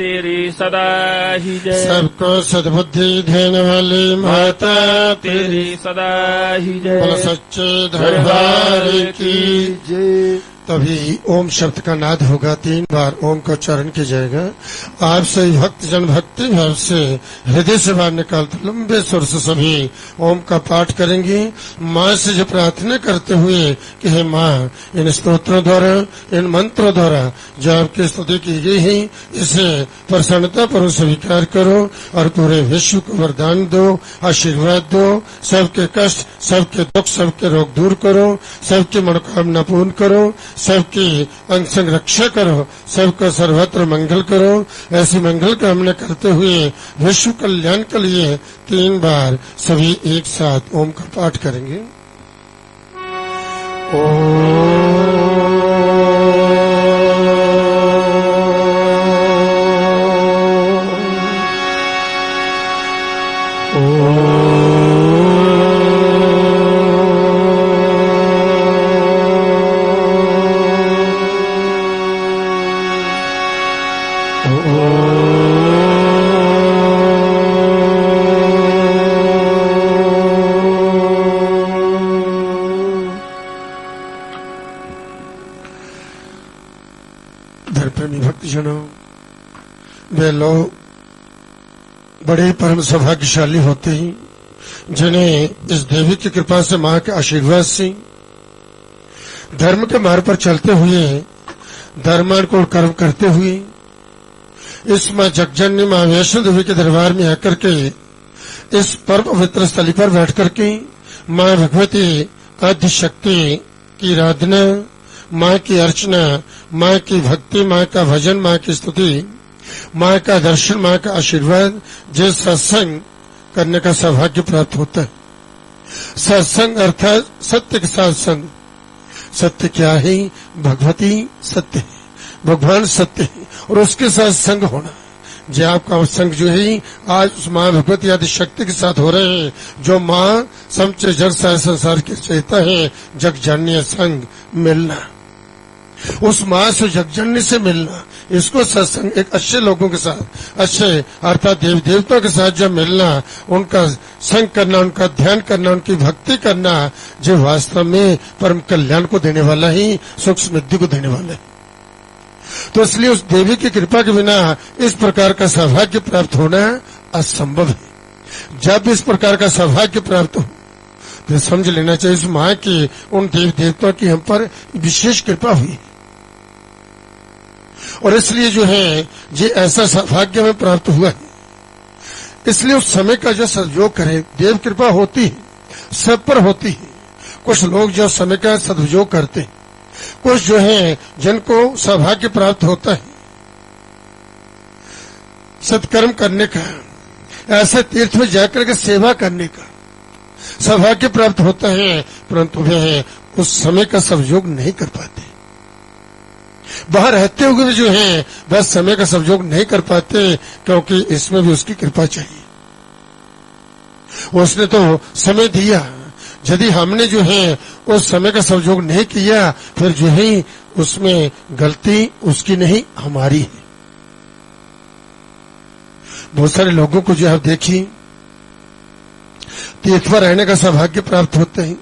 तेरी सदा ही जय। सबको सद्बुद्धि देने वाली माता तेरी सदा ही जय। बोलो सच्चे दरबार की जय। तभी ओम शब्द का नाद होगा, 3 बार ओम का उच्चारण किया जाएगा। आप सभी भक्त जन भक्ति भाव से हृदय से बाहर निकालते लंबे स्वर से सभी ओम का पाठ करेंगे, माँ से जो प्रार्थना करते हुए कि हे माँ, इन स्तोत्रों द्वारा, इन मंत्रों द्वारा जो आपकी स्तुति की गई है, इसे प्रसन्नता पर स्वीकार करो और पूरे विश्व को वरदान दो, आशीर्वाद दो। सबके कष्ट, सबके दुख, सबके रोग दूर करो, सबकी मनोकामना पूर्ण करो, सबकी अंग संग रक्षा करो, सबका सर्वत्र मंगल करो। ऐसी मंगल कामना करते हुए विश्व कल्याण के लिए 3 बार सभी एक साथ ओम का पाठ करेंगे। वे लोग बड़े परम सौभाग्यशाली होते हैं जिन्हें इस देवी की कृपा से, माँ के आशीर्वाद से धर्म के मार्ग पर चलते हुए, धर्मानुकूल कर्म करते हुए इस माँ जगजननी माँ वैष्णो देवी के दरबार में आकर के इस परम पवित्र स्थली पर बैठ करके माँ भगवती आदि शक्ति की आराधना, माँ की अर्चना, माँ की भक्ति, माँ का भजन, माँ की स्तुति, माँ का दर्शन, माँ का आशीर्वाद, जिस सत्संग करने का सौभाग्य प्राप्त होता है। सत्संग अर्थात सत्य के साथ संग। सत्य क्या है? भगवती सत्य है, भगवान सत्य है और उसके साथ संग होना। जो आपका संग जो है आज उस माँ भगवती आदि शक्ति के साथ हो रहे हैं, जो माँ समचे जग सारे संसार के चेता है, जग जाननीय संग मिलना, उस माँ से जगजननी से मिलना, इसको सत्संग। एक अच्छे लोगों के साथ, अच्छे अर्थात देव देवताओं के साथ जब मिलना, उनका संग करना, उनका ध्यान करना, उनकी भक्ति करना, जो वास्तव में परम कल्याण को देने वाला ही, सुख समृद्धि को देने वाला है। तो इसलिए उस देवी की कृपा के बिना इस प्रकार का सौभाग्य प्राप्त होना असंभव है। जब इस प्रकार का सौभाग्य प्राप्त हो तो समझ लेना चाहिए उस माँ की, उन देव देवताओं की हम पर विशेष कृपा हुई और इसलिए जो है ये ऐसा सौभाग्य हमें प्राप्त हुआ है। इसलिए उस समय का जो सदुपयोग करें, देव कृपा होती है, सब पर होती है। कुछ लोग जो समय का सदुपयोग करते हैं, कुछ जो है जिनको सौभाग्य प्राप्त होता है सत्कर्म करने का, ऐसे तीर्थ में जाकर के सेवा करने का सौभाग्य प्राप्त होता है, परंतु वे उस समय का सदुपयोग नहीं कर पाते। बाहर रहते हुए भी जो है बस समय का सदुपयोग नहीं कर पाते, क्योंकि इसमें भी उसकी कृपा चाहिए। उसने तो समय दिया, यदि हमने जो है उस समय का सदुपयोग नहीं किया, फिर जो है उसमें गलती उसकी नहीं, हमारी है। बहुत सारे लोगों को जो आप देखिए तीर्थ पर रहने का सौभाग्य प्राप्त होता है,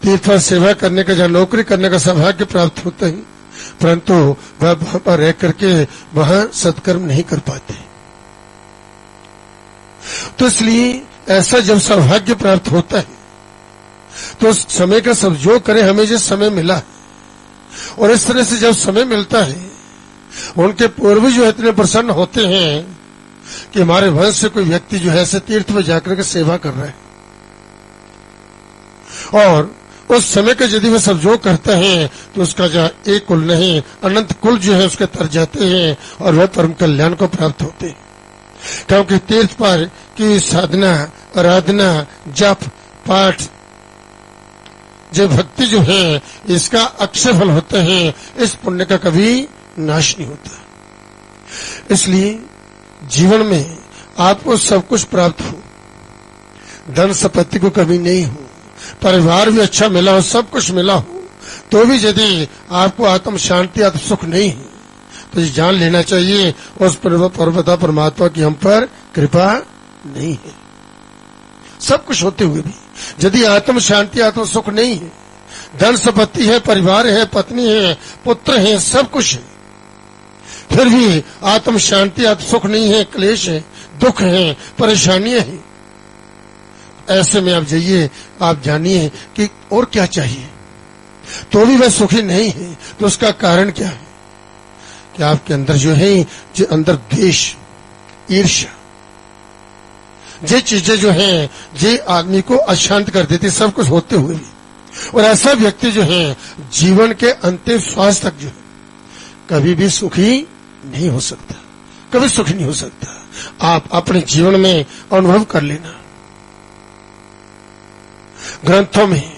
तीर्थ पर सेवा करने का, जहाँ नौकरी करने का सौभाग्य प्राप्त होता है, परंतु वह वहां पर रह करके वहां सत्कर्म नहीं कर पाते। तो इसलिए ऐसा जब सौभाग्य प्राप्त होता है तो उस समय का सदुपयोग करें। हमें जो समय मिला और इस तरह से जब समय मिलता है, उनके पूर्वज जो इतने प्रसन्न होते हैं कि हमारे वंश से कोई व्यक्ति जो है ऐसे तीर्थ में जाकर के सेवा कर रहा है, और उस समय का यदि वह सदुपयोग करता है तो उसका जो एक कुल नहीं अनंत कुल जो है उसके तर जाते हैं और वह परम कल्याण को प्राप्त होते हैं। क्योंकि तीर्थ पर की साधना, आराधना, जप, पाठ, जो भक्ति जो है इसका अक्षय फल होता है, इस पुण्य का कभी नाश नहीं होता। इसलिए जीवन में आपको सब कुछ प्राप्त हो, धन संपत्ति को कभी नहीं हो, परिवार भी अच्छा मिला हो, सब कुछ मिला हो, तो भी यदि आपको आत्म शांति, आत्म सुख नहीं है, तो ये जान लेना चाहिए उस परमपिता परमात्मा की हम पर कृपा नहीं है। सब कुछ होते हुए भी यदि आत्म शांति आत्म सुख नहीं है, धन संपत्ति है, परिवार है, पत्नी है, पुत्र है, सब कुछ है, फिर भी आत्म शांति आत्म सुख नहीं है, क्लेश है, दुख है, परेशानियां हैं, ऐसे में आप जाइए, आप जानिए कि और क्या चाहिए, तो भी वह सुखी नहीं है। तो उसका कारण क्या है कि आपके अंदर जो है, जो अंदर द्वेष, ईर्ष्या, ये चीजें जो हैं, ये आदमी को अशांत कर देती, सब कुछ होते हुए भी। और ऐसा व्यक्ति जो है जीवन के अंतिम श्वास तक जो है कभी भी सुखी नहीं हो सकता, कभी सुखी नहीं हो सकता। आप अपने जीवन में अनुभव कर लेना। ग्रंथों में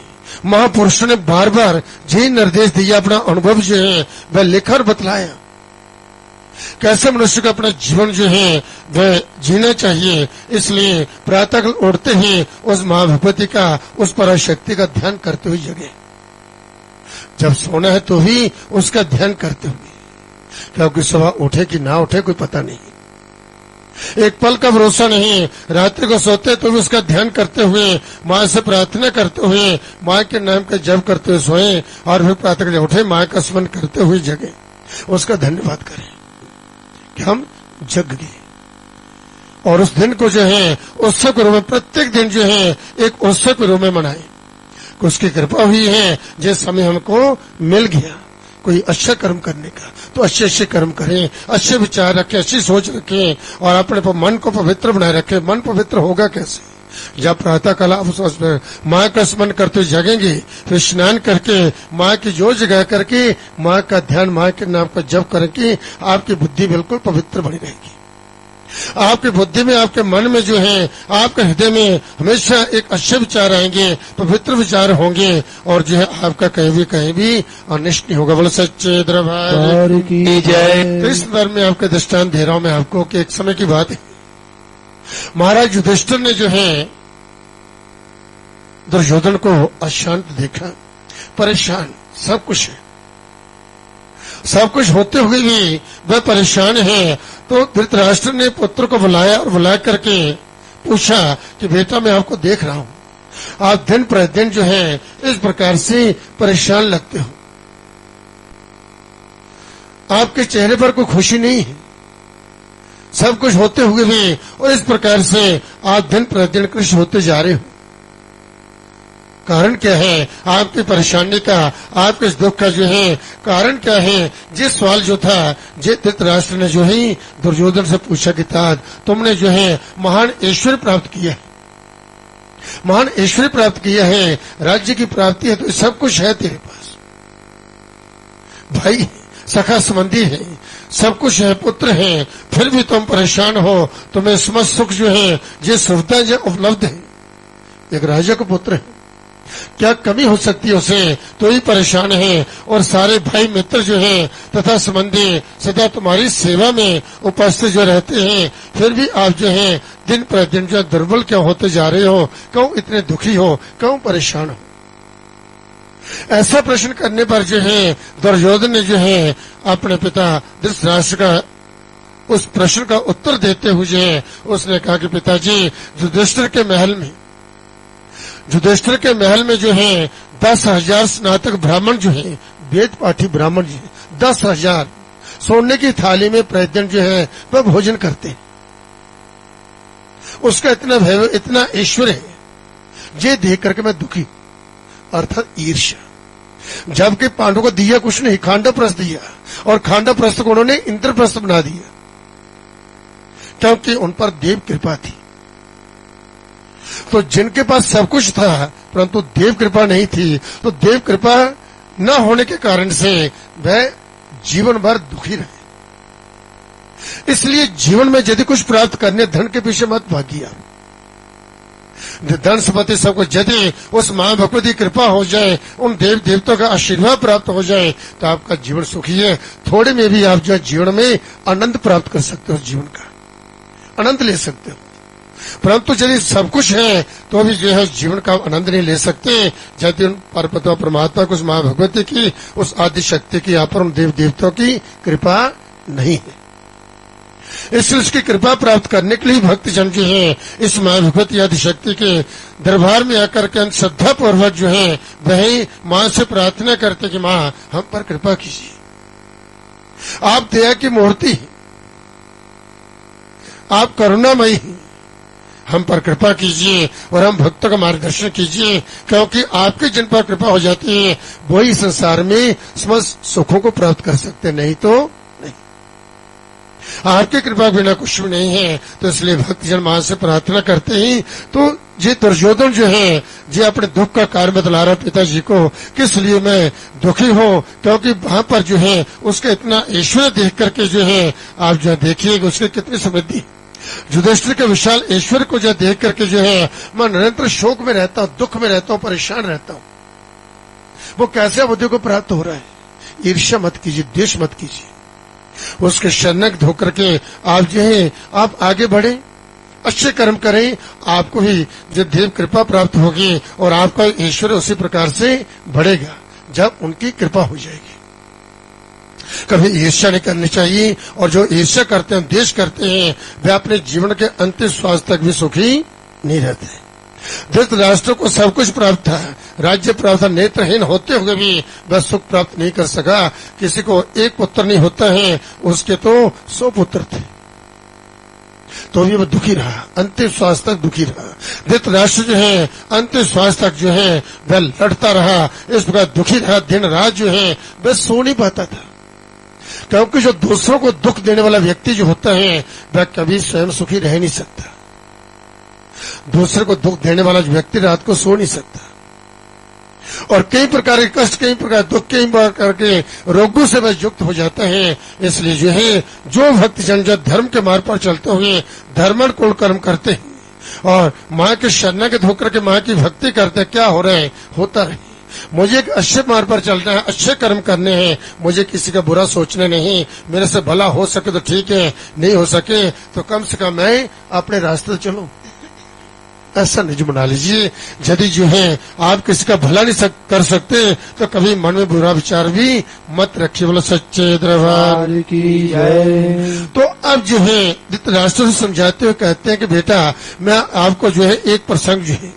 महापुरुषों ने बार बार यही निर्देश दिया, अपना अनुभव जो है वह लिखा और बतलाया, कैसे मनुष्य को अपना जीवन जो है वह जीना चाहिए। इसलिए प्रातः उठते ही उस महाभगवती का, उस पराशक्ति का ध्यान करते हुए जगे। जब सोना है तो भी उसका ध्यान करते हुए, क्योंकि सुबह उठे कि ना उठे कोई पता नहीं, एक पल का भरोसा नहीं। रात्रि को सोते तो भी उसका ध्यान करते हुए, माँ से प्रार्थना करते हुए, माँ के नाम का जप करते हुए सोए, और फिर प्रातः जब उठे माँ का स्मरण करते हुए जगे, उसका धन्यवाद करें कि हम जग गए। और उस दिन को जो है उत्सव के रूप में, प्रत्येक दिन जो है एक उत्सव के रूप में मनाए। उसकी कृपा हुई है, जिस समय हमको मिल गया कोई अच्छा कर्म करने का, तो अच्छे अच्छे कर्म करें, अच्छे विचार रखें, अच्छी सोच रखें, और अपने मन को पवित्र बनाए रखें। मन पवित्र होगा कैसे? जब प्रातः काल आप माँ का स्मरण करते जगेंगे, फिर स्नान करके माँ की जोत जगा करके माँ का ध्यान, माँ के नाम का जप करके आपकी बुद्धि बिल्कुल पवित्र बनी रहेगी। आपकी बुद्धि में, आपके मन में जो है, आपके हृदय में हमेशा एक अच्छे विचार आएंगे, पवित्र विचार होंगे, और जो है आपका कहीं भी अनिष्ट नहीं होगा। बोलो सच्चे दरबार की जय। कृष्ण धर्म में आपके दृष्टांत दे रहा हूं मैं आपको कि एक समय की बात है, महाराज युधिष्ठिर ने जो है दुर्योधन को अशांत देखा, परेशान, सब कुछ है, सब कुछ होते हुए भी वह परेशान है। तो धृतराष्ट्र ने पुत्र को बुलाया और बुला करके पूछा कि बेटा, मैं आपको देख रहा हूं, आप दिन प्रतिदिन जो है इस प्रकार से परेशान लगते हो, आपके चेहरे पर कोई खुशी नहीं है, सब कुछ होते हुए भी, और इस प्रकार से आप दिन प्रतिदिन कृष्ण होते जा रहे हो, कारण क्या है आपकी परेशानी का, आपके इस दुख का जो है कारण क्या है? जिस सवाल जो था, जे धृतराष्ट्र ने जो है दुर्योधन से पूछा कि तात, तुमने जो है महान ऐश्वर्य प्राप्त किया है, महान ऐश्वर्य प्राप्त किया है, राज्य की प्राप्ति है, तो सब कुछ है तेरे पास, भाई सखा संबंधी है, सब कुछ है, पुत्र है, फिर भी तुम परेशान हो, तुम्हें समस्त सुख जो है, जो सुविधा जो उपलब्ध है, एक राजा का पुत्र है, क्या कमी हो सकती है उसे? तो ही परेशान है, और सारे भाई मित्र जो है तथा संबंधी सदा तुम्हारी सेवा में उपस्थित जो रहते हैं, फिर भी आप जो है दिन प्रतिदिन जो दुर्बल क्यों होते जा रहे हो? क्यों इतने दुखी हो? क्यों परेशान हो? ऐसा प्रश्न करने पर जो है दुर्योधन ने जो है अपने पिता धृतराष्ट्र का उस प्रश्न का उत्तर देते हुए जो है उसने कहा कि पिताजी, युधिष्ठिर के महल में जो है 10,000 स्नातक ब्राह्मण जो है, वेद पाठी ब्राह्मण जी 10,000 सोने की थाली में प्रतिदिन जो है वह भोजन करते हैं। उसका इतना वैभव, इतना ऐश्वर्य है, ये देख करके मैं दुखी, अर्थात ईर्ष्या। जबकि पांडवों को दिया कुछ नहीं, खांडवप्रस्थ दिया, और खांडवप्रस्थ को उन्होंने इंद्रप्रस्थ बना दिया, क्योंकि उन पर देव कृपा थी। तो जिनके पास सब कुछ था परंतु देव कृपा नहीं थी, तो देव कृपा न होने के कारण से वह जीवन भर दुखी रहे। इसलिए जीवन में यदि कुछ प्राप्त करने, धन के पीछे मत भागिए। धन संपत्ति सबको यदि उस मां भगवती की कृपा हो जाए, उन देव देवताओं का आशीर्वाद प्राप्त हो जाए, तो आपका जीवन सुखी है। थोड़े में भी आप जो जीवन में आनंद प्राप्त कर सकते हो, जीवन का आनंद ले सकते हो। परंतु यदि सब कुछ है तो भी जो है जीवन का आनंद नहीं ले सकते, यदि उन परमात्मा, परमात्मा को, उस मां भगवती की, उस आदि शक्ति की, आप पर उन देव देवताओं की कृपा नहीं है। इसलिए उसकी कृपा प्राप्त करने के लिए भक्तजन जो है इस मां भगवती आदि शक्ति के दरबार में आकर के श्रद्धा पूर्वक जो है वही मां से प्रार्थना करते कि मां हम पर कृपा कीजिए, आप दया की मूर्ति हैं, आप करुणामयी हैं, हम पर कृपा कीजिए और हम भक्तों का मार्गदर्शन कीजिए, क्योंकि आपकी जिन पर कृपा हो जाती है वही संसार में समस्त सुखों को प्राप्त कर सकते, नहीं तो नहीं। आपकी कृपा के बिना कुछ भी नहीं है। तो इसलिए भक्तजन मां से प्रार्थना करते ही तो ये दुर्योधन जो है जो अपने दुख का कारण बतला रहा पिताजी को, किस लिए मैं दुखी हूं, क्योंकि वहां पर जो है उसका इतना ऐश्वर्य देख करके जो है आप जो देखिएगा उसकी कितनी समृद्धि। युधिष्ठिर के विशाल ऐश्वर्य को जो देख करके जो है मैं निरंतर शोक में रहता हूं, दुख में रहता हूं, परेशान रहता हूं। वो कैसे बुद्धि को प्राप्त हो रहा है? ईर्ष्या मत कीजिए, द्वेष मत कीजिए, उसके शरणक होकर के आप जो है आप आगे बढ़े, अच्छे कर्म करें, आपको भी जब देव कृपा प्राप्त होगी और आपका ऐश्वर्य उसी प्रकार से बढ़ेगा जब उनकी कृपा हो जाएगी। कभी ईर्ष्या नहीं करनी चाहिए, और जो ईर्ष्या करते हैं, द्वेष करते हैं, वे अपने जीवन के अंतिम श्वास तक भी सुखी नहीं रहते। धृतराष्ट्र को सब कुछ प्राप्त था, राज्य प्राप्त था, नेत्रहीन होते हुए भी वह सुख प्राप्त नहीं कर सका। किसी को एक पुत्र नहीं होता है, उसके तो 100 पुत्र थे, तो भी वह दुखी रहा, अंतिम श्वास तक दुखी रहा। धृतराष्ट्र जो है अंतिम श्वास तक जो है वह लड़ता रहा, इस प्रकार दुखी रहा, दिन रात जो है वह सो नहीं पाता था, क्योंकि जो दूसरों को दुख देने वाला व्यक्ति जो होता है वह कभी स्वयं सुखी रह नहीं सकता। दूसरे को दुख देने वाला व्यक्ति रात को सो नहीं सकता, और कई प्रकार के कष्ट, कई प्रकार दुख, कई प्रकार के रोगों से वह युक्त हो जाता है। इसलिए जो है जो भक्तजन जो धर्म के मार्ग पर चलते हुए धर्मण कुल कर्म करते हैं और माँ के शरणागत होकर के माँ की भक्ति करते हैं, क्या हो रहा है? होता रहे। मुझे एक अच्छे मार्ग पर चलना है, अच्छे कर्म करने हैं, मुझे किसी का बुरा सोचना नहीं, मेरे से भला हो सके तो ठीक है, नहीं हो सके तो कम से कम मैं अपने रास्ते चलूं। ऐसा निज बना लीजिए। यदि जो है आप किसी का भला नहीं कर सकते तो कभी मन में बुरा विचार भी मत रखिए। बोलो सच्चे दरबार की जय। तो अब जो है धृतराष्ट्र से समझाते हुए कहते हैं कि बेटा मैं आपको जो है एक प्रसंग जो है,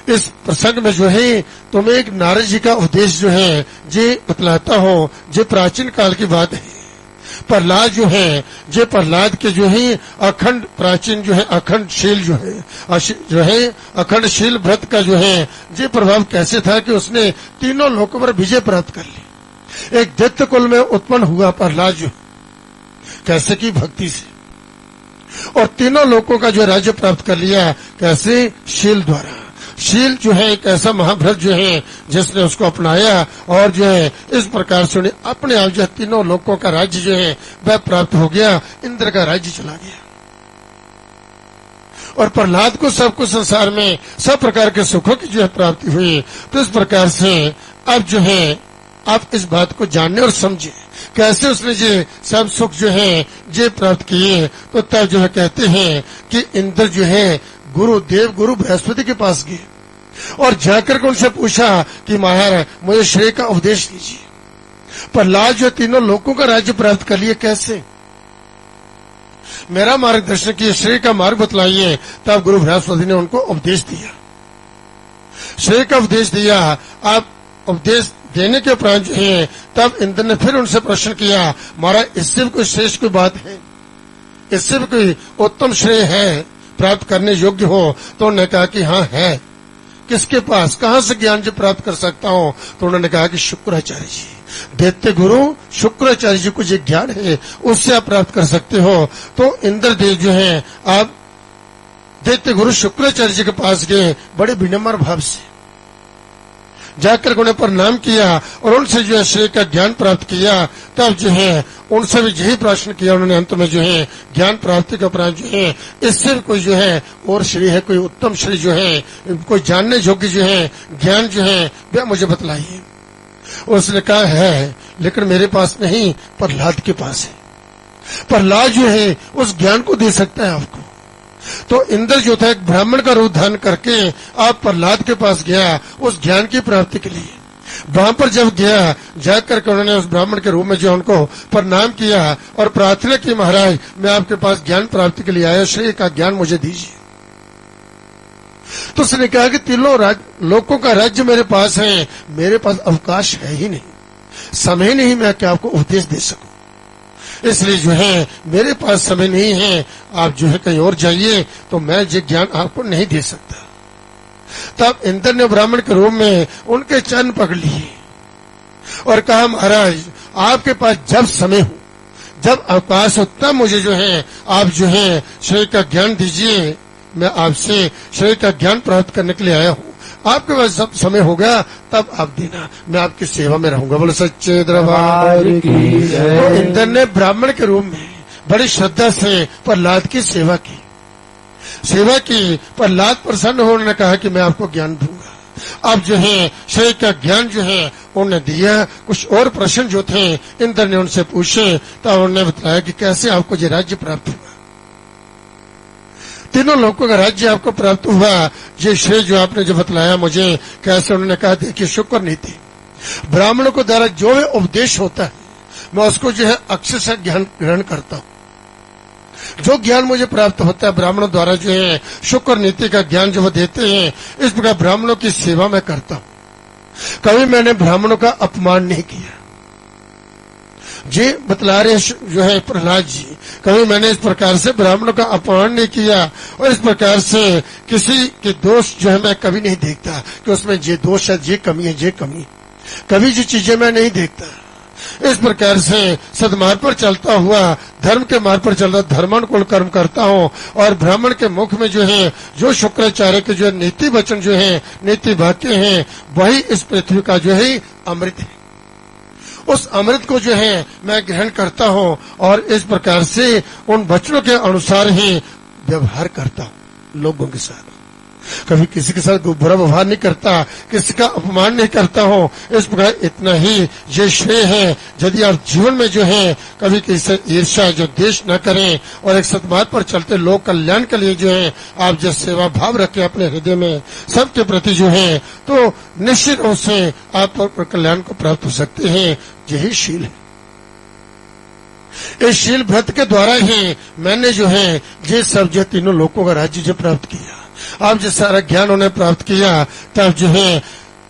इस प्रसंग में जो है तुम्हें एक नारद जी का उपदेश जो है जे बतलाता हूं, जो प्राचीन काल की बात है। प्रहलाद जो है, जो प्रहलाद के जो है अखंड प्राचीन जो है अखंड शील जो है अखंड शील व्रत का जो है ये प्रभाव कैसे था कि उसने तीनों लोकों पर विजय प्राप्त कर ली। एक दैत्य कुल में उत्पन्न हुआ प्रहलाद जो कैसे की भक्ति से, और तीनों लोकों का जो राज्य प्राप्त कर लिया कैसे? शील द्वारा। शील जो है एक ऐसा महाव्रत जो है जिसने उसको अपनाया और जो है इस प्रकार से अपने आप जो तीनों लोकों का राज्य जो है वह प्राप्त हो गया, इंद्र का राज्य चला गया। और प्रहलाद को सब कुछ संसार में सब प्रकार के सुखों की जो है प्राप्ति हुई। तो इस प्रकार से अब जो है आप इस बात को जानने और समझे कैसे उसने ये सब सुख जो है ये प्राप्त किए। तो तब जो है कहते हैं कि इंद्र जो है गुरुदेव गुरु बृहस्पति के पास गए और जाकर के उनसे पूछा कि महाराज मुझे श्रेय का उपदेश दीजिए। प्रहलाद जो तीनों लोकों का राज्य प्राप्त कर लिए कैसे? मेरा मार्गदर्शन किए, श्रेय का मार्ग बतलाइए। तब गुरु बृहस्पति ने उनको उपदेश दिया, श्रेय का उपदेश दिया। आप उपदेश देने के उपरांत जो है तब इंद्र ने फिर उनसे प्रश्न किया, महाराज इससे भी कोई श्रेष्ठ कोई बात है, इससे भी कोई उत्तम श्रेय है प्राप्त करने योग्य हो? तो उन्होंने कहा कि हाँ है। किसके पास, कहां से ज्ञान जो प्राप्त कर सकता हूं? तो उन्होंने कहा कि शुक्राचार्य जी, दैत्य गुरु शुक्राचार्य जी को जो ज्ञान है उससे आप प्राप्त कर सकते हो। तो इंद्रदेव जो है आप दैत्य गुरु शुक्राचार्य जी के पास गए, बड़े विनम्र भाव से जाकर उन्हें प्रणाम किया और उनसे जो है श्रेय का ज्ञान प्राप्त किया। तब जो है उनसे भी यही प्रश्न किया उन्होंने अंत में जो है ज्ञान प्राप्ति के उपरांत जो है इससे भी कोई जो है और श्रेय है, कोई उत्तम श्रेय जो है, कोई जानने योग्य जो है ज्ञान जो है वह मुझे बतलाइए। उसने कहा है लेकिन मेरे पास नहीं, प्रहलाद के पास है। प्रहलाद जो है उस ज्ञान को दे सकता है आपको। तो इंद्र जो था एक ब्राह्मण का रूप धारण करके आप प्रहलाद के पास गया उस ज्ञान की प्राप्ति के लिए। वहां पर जब गया, जाकर के उन्होंने उस ब्राह्मण के रूप में जो उनको प्रणाम किया और प्रार्थना की, महाराज मैं आपके पास ज्ञान प्राप्ति के लिए आया, श्रेय का ज्ञान मुझे दीजिए। तो उसने कहा कि तीनों लोगों का राज्य मेरे पास है, मेरे पास अवकाश है ही नहीं, समय नहीं मैं क्या आपको उपदेश दे सकूं, इसलिए जो है मेरे पास समय नहीं है, आप जो है कहीं और जाइए, तो मैं ये ज्ञान आपको नहीं दे सकता। तब इंद्र ने ब्राह्मण के रूप में उनके चरण पकड़ लिए और कहा, महाराज आपके पास जब समय हो, जब अवकाश हो, तब मुझे जो है आप जो है श्रेय का ज्ञान दीजिए, मैं आपसे श्रेय का ज्ञान प्राप्त करने के लिए आया हूँ, आपके पास जब समय होगा तब आप देना, मैं आपकी सेवा में रहूंगा। बोलो सच्चे दरबार की जय। तो इंद्र ने ब्राह्मण के रूप में बड़ी श्रद्धा से प्रहलाद की सेवा की। प्रहलाद प्रसन्न होने कहा कि मैं आपको ज्ञान दूंगा। अब जो है श्रेय का ज्ञान जो है उन्होंने दिया। कुछ और प्रश्न जो थे इंद्र ने उनसे पूछे, तो उन्होंने बताया कि कैसे आपको ये राज्य प्राप्त हुआ, तीनों लोगों का राज्य आपको प्राप्त हुआ, ये श्रेय जो आपने जो बतलाया मुझे कैसे। उन्होंने कहा, देखिए शुक्र नीति, ब्राह्मणों को द्वारा जो भी उपदेश होता है मैं उसको जो है अक्षर से ज्ञान ग्रहण करता हूँ। जो ज्ञान मुझे प्राप्त होता है ब्राह्मणों द्वारा जो है शुक्र नीति का ज्ञान जो वो देते हैं, इस प्रकार ब्राह्मणों की सेवा मैं करता हूँ। कभी मैंने ब्राह्मणों का अपमान नहीं किया। जी बतला रहे जो है प्रहलाद जी, कभी मैंने इस प्रकार से ब्राह्मणों का अपमान नहीं किया और इस प्रकार से किसी के दोष जो है मैं कभी नहीं देखता कि उसमें ये दोष है, ये कमी है, ये कमी, कभी जो चीजें मैं नहीं देखता। इस प्रकार से सदमार्ग पर चलता हुआ, धर्म के मार्ग पर चलता धर्मानुकूल कर्म करता हूँ और ब्राह्मण के मुख में जो है जो शुक्राचार्य के जो नीति वचन जो है, नीति वाक्य हैं, वही इस पृथ्वी का जो है अमृत है। उस अमृत को जो है मैं ग्रहण करता हूँ और इस प्रकार से उन वचनों के अनुसार ही व्यवहार करता हूँ लोगों के साथ। कभी किसी के साथ बुरा व्यवहार नहीं करता, किसी का अपमान नहीं करता हूँ। इस प्रकार इतना ही ये श्रेय है। यदि आप जीवन में जो है कभी किसी से ईर्ष्या जो द्वेष न करें और एक सत्मार्ग पर चलते लोक कल्याण के लिए जो है आप जो सेवा भाव रखें अपने हृदय में सबके प्रति जो है, तो निश्चित रूप से आप कल्याण को प्राप्त हो सकते हैं। यही शील है। इस शील व्रत के द्वारा ही मैंने जो है ये सब जो तीनों लोगों का राज्य जो प्राप्त किया, आप जो सारा ज्ञान उन्हें प्राप्त किया, तब जो है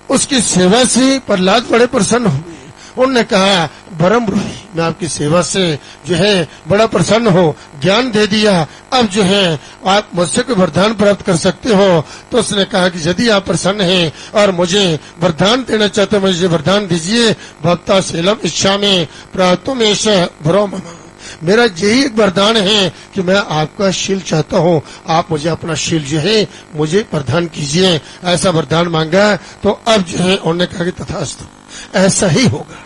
उसकी सेवा से प्रहलाद बड़े प्रसन्न हुए। उन्होंने कहा, परम ब्रूही, मैं आपकी सेवा से जो है बड़ा प्रसन्न हो, ज्ञान दे दिया, अब जो है आप मुझसे कोई वरदान प्राप्त कर सकते हो। तो उसने कहा कि यदि आप प्रसन्न हैं और मुझे वरदान देना चाहते हो, मुझे वरदान दीजिए। भक्ता शीलम इच्छा में प्रातुम एष भरो मम, मेरा यही एक वरदान है कि मैं आपका शील चाहता हूँ, आप मुझे अपना शील जो है मुझे प्रदान कीजिए। ऐसा वरदान मांगा। तो अब जो है उन्होंने कहा कि तथास्तु, ऐसा ही होगा।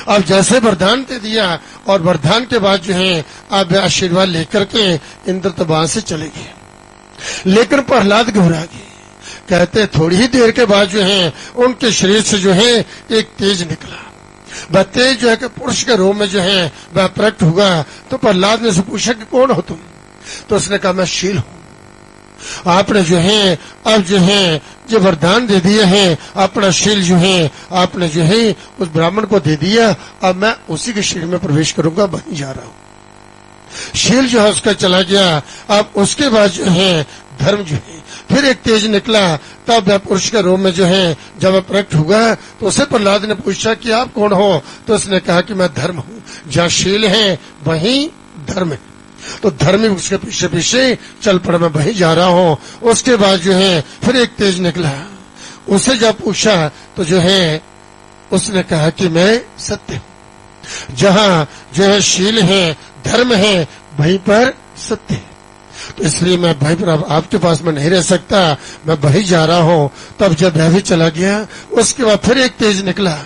अब जैसे वरदान दे दिया और वरदान के बाद जो है आप आशीर्वाद लेकर के इंद्र तो वहां से चले गए। लेकिन प्रहलाद घबरा गए। कहते थोड़ी ही देर के बाद जो है उनके शरीर से जो है एक तेज निकला। वह तेज जो है कि पुरुष के रूप में जो है वह प्रकट हुआ। तो प्रहलाद ने से पूछा कि कौन हो तुम? तो उसने कहा, मैं शील हूँ। आपने जो है अब जो है जो वरदान दे दिया है, अपना शील जो है आपने जो है उस ब्राह्मण को दे दिया। अब मैं उसी के शील में प्रवेश करूंगा, वहीं जा रहा हूँ। शील जो है उसका चला गया। अब उसके बाद जो है धर्म जो है फिर एक तेज निकला। तब वह पुरुष के रूप में जो है जब प्रकट हुआ तो उसे प्रहलाद ने पूछा कि आप कौन हो? तो उसने कहा कि मैं धर्म हूँ, जहाँ शील है वहीं धर्म है। तो धर्मी उसके पीछे पीछे चल पड़ा, मैं वहीं जा रहा हूँ। उसके बाद जो है फिर एक तेज निकला। उसे जब पूछा तो जो है उसने कहा कि मैं सत्य हूँ, जहाँ जो है शील है धर्म है वहीं पर सत्य है। तो इसलिए मैं भाई पर आपके पास में नहीं रह सकता, मैं वहीं जा रहा हूँ। तब जब वह भी चला गया उसके बाद फिर एक तेज निकला।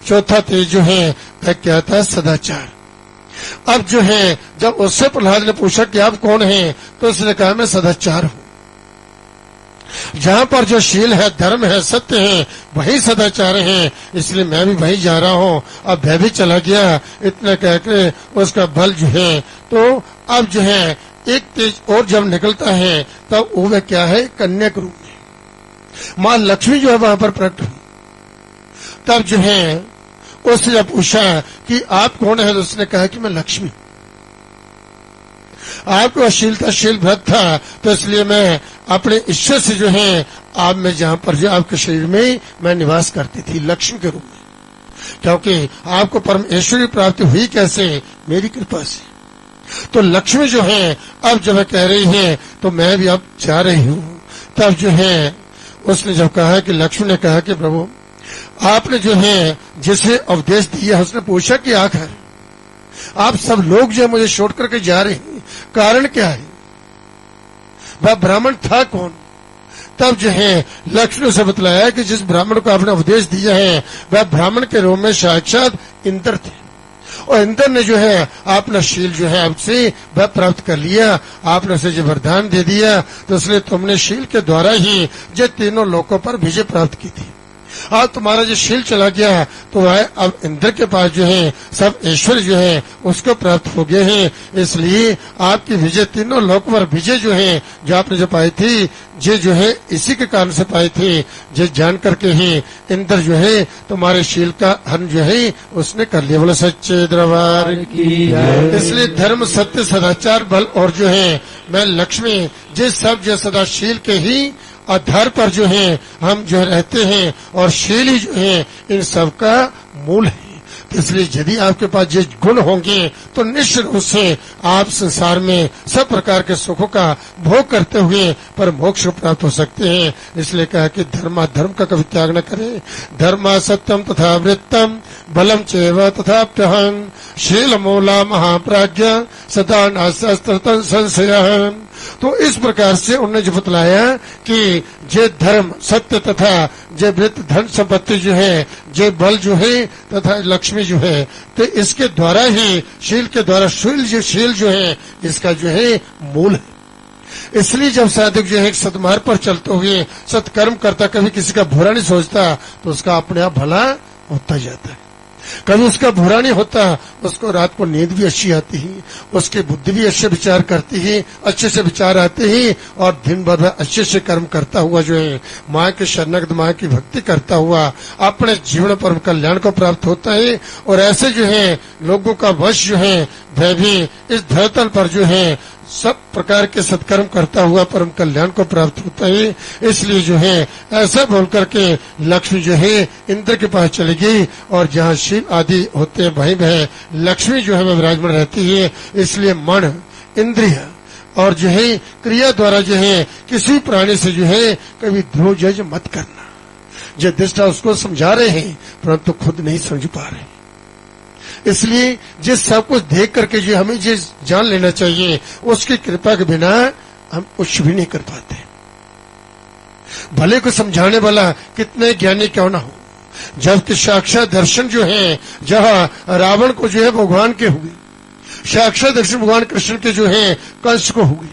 चौथा तेज जो है वह क्या था? सदाचार। अब जो है जब उससे प्रहलाद ने पूछा कि आप कौन हैं, तो उसने कहा मैं सदाचार हूँ। जहाँ पर जो शील है धर्म है सत्य है वही सदाचार है, इसलिए मैं भी वहीं जा रहा हूँ। अब वह भी चला गया। इतना कहकर उसका बल जो है, तो अब जो है एक तेज और जब निकलता है तब वो क्या है? कन्या के रूप में माँ लक्ष्मी जो है वहां पर प्रकट हुई। तब जो है उसने जब पूछा कि आप कौन है, तो उसने कहा कि मैं लक्ष्मी हूं। आपको अश्लीलताशील व्रत था, तो इसलिए मैं अपने ईश्वर से जो है आप में जहां पर जो आपके शरीर में मैं निवास करती थी लक्ष्मी के रूप में, क्योंकि आपको परमेश्वरी प्राप्ति हुई कैसे, मेरी कृपा से। तो लक्ष्मी जो है अब जब कह रही है तो मैं भी अब जा रही हूं। तब जो है उसने जब कहा कि लक्ष्मी ने कहा कि प्रभु आपने जो है जिसे उपदेश दिया, उसने पूछा कि आखिर आप सब लोग जो है मुझे छोड़ करके जा रहे हैं, कारण क्या है, वह ब्राह्मण था कौन। तब जो है लक्ष्मी से बतलाया कि जिस ब्राह्मण को आपने उपदेश दिया है वह ब्राह्मण के रूप में साक्षात इंद्र थे, और इंद्र ने जो है अपना शील जो है आपसे वह प्राप्त कर लिया, आपने उसे जो वरदान दे दिया, तो इसलिए तुमने शील के द्वारा ही जो तीनों लोकों पर विजय प्राप्त की थी। अब तुम्हारा जो शील चला गया तो वह अब इंद्र के पास जो है सब ऐश्वर्य जो है उसको प्राप्त हो गए हैं, इसलिए आपकी विजय तीनों लोक पर विजय जो है जो आपने जो पाई थी जे जो है इसी के कारण से पाए थे, जे जान करके ही इंद्र जो है तुम्हारे शील का हरण जो है उसने कर लिया। बोले सच्चे दरबार की। इसलिए धर्म सत्य सदाचार बल और जो है मैं लक्ष्मी जिस सब जो सदाशील के ही आधार पर जो है हम जो रहते हैं, और शील ही जो है इन सब का मूल है। इसलिए यदि आपके पास ये गुण होंगे तो निश्चित रूप से आप संसार में सब प्रकार के सुखों का भोग करते हुए पर मोक्ष प्राप्त हो सकते हैं। इसलिए कहा कि धर्म का कभी त्याग न करें। धर्म सत्यम तथा वृत्तम बलम चैव तथा प्यहं शील मूला महाप्राज्ञ सदा नास्ति संशय। तो इस प्रकार से उन्होंने जो बतलाया कि जे धर्म सत्य तथा जे वृत्त धन संपत्ति जो है, जे बल जो है तथा लक्ष्मी जो है, तो इसके द्वारा ही शील के द्वारा शील जो है इसका जो है मूल है। इसलिए जब साधक जो है एक सद्मार्ग पर चलते हुए सत्कर्म करता, कभी किसी का बुरा नहीं सोचता, तो उसका अपने आप भला होता जाता है। कभी उसका बुरा नहीं होता, उसको रात को नींद भी अच्छी आती है, उसकी बुद्धि भी अच्छे विचार करती है, अच्छे से विचार आते हैं, और दिन भर वह अच्छे से कर्म करता हुआ जो है माँ के शरणगत माँ की भक्ति करता हुआ अपने जीवन परम कल्याण को प्राप्त होता है। और ऐसे जो है लोगों का वश जो है वह भी इस धरातल पर जो है सब प्रकार के सत्कर्म करता हुआ परम कल्याण को प्राप्त होता है। इसलिए जो है ऐसा बोल करके लक्ष्मी जो है इंद्र के पास चली गई, और जहाँ शिव आदि होते हैं वहीं वह लक्ष्मी जो है वह विराजमान रहती है। इसलिए मन इंद्रिय और जो है क्रिया द्वारा जो है किसी प्राणी से जो है कभी द्रोह जज मत करना। जो दृष्टा उसको समझा रहे हैं परंतु खुद नहीं समझ पा रहे, इसलिए जिस सब कुछ देख करके जो हमें जिस जान लेना चाहिए उसकी कृपा के बिना हम कुछ भी नहीं कर पाते। भले को समझाने वाला कितने ज्ञानी क्यों ना हो, जबकि साक्षात दर्शन जो है जहाँ रावण को जो है भगवान के हुए, साक्षात दर्शन भगवान कृष्ण के जो है कंस को हुए,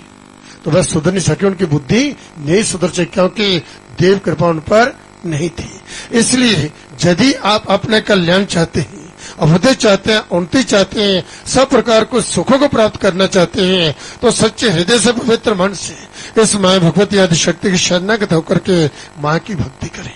तो वह सुधर नहीं सके, उनकी बुद्धि नहीं सुधर सकी, क्योंकि देव कृपा उन पर नहीं थी। इसलिए यदि आप अपने कल्याण चाहते हैं, अभ्युदय चाहते हैं, उन्नति चाहते हैं, सब प्रकार को सुखों को प्राप्त करना चाहते हैं, तो सच्चे हृदय से पवित्र मन से इस माँ भगवती आदि शक्ति की शरणागत होकर के माँ की भक्ति करें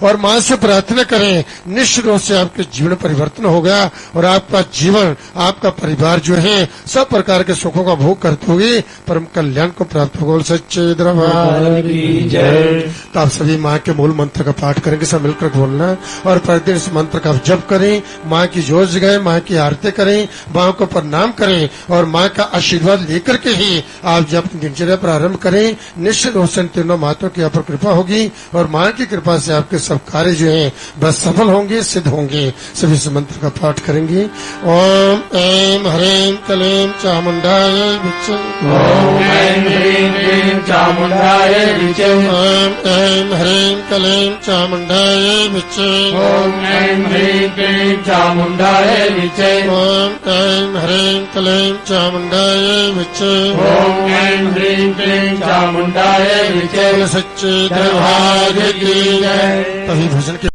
और माँ से प्रार्थना करें। निश्चित रूप से आपके जीवन परिवर्तन होगा और आपका जीवन, आपका परिवार जो है सब प्रकार के सुखों का भोग करते हुए परम कल्याण को प्राप्त होगा। सच्चे दरबार की जय। तो आप सभी माँ के मूल मंत्र का पाठ करेंगे, सब मिलकर बोलना, और प्रतिदिन इस मंत्र का जप करें, माँ की जोत जगाएं, माँ की आरती करें, माँ को प्रणाम करें, और माँ का आशीर्वाद लेकर के ही आप जब अपनी दिनचर्या प्रारंभ करें। निश्चित रूप से तीनों माताओं की आप पर कृपा होगी और माँ की कृपा से आपके सब कार्य जो है बस सफल होंगे, सिद्ध होंगे। सभी इस मंत्र का पाठ करेंगे। ओम ऐं ह्रीं क्लीं चामुंडाय विचे। ओम ऐं ह्रीं क्लीं चामुंडाय विचे। ओम ऐं ह्रीं क्लीं चामुंडाय विचे। ओम ऐं ह्रीं क्लीं चामुंडाय विचे। ओम ऐं ह्रीं क्लीं चामुंडाय विचे। ओम ऐं ह्रीं क्लीं चामुंडाय विचे। सच्चे दरबार की जय। तभी भजन के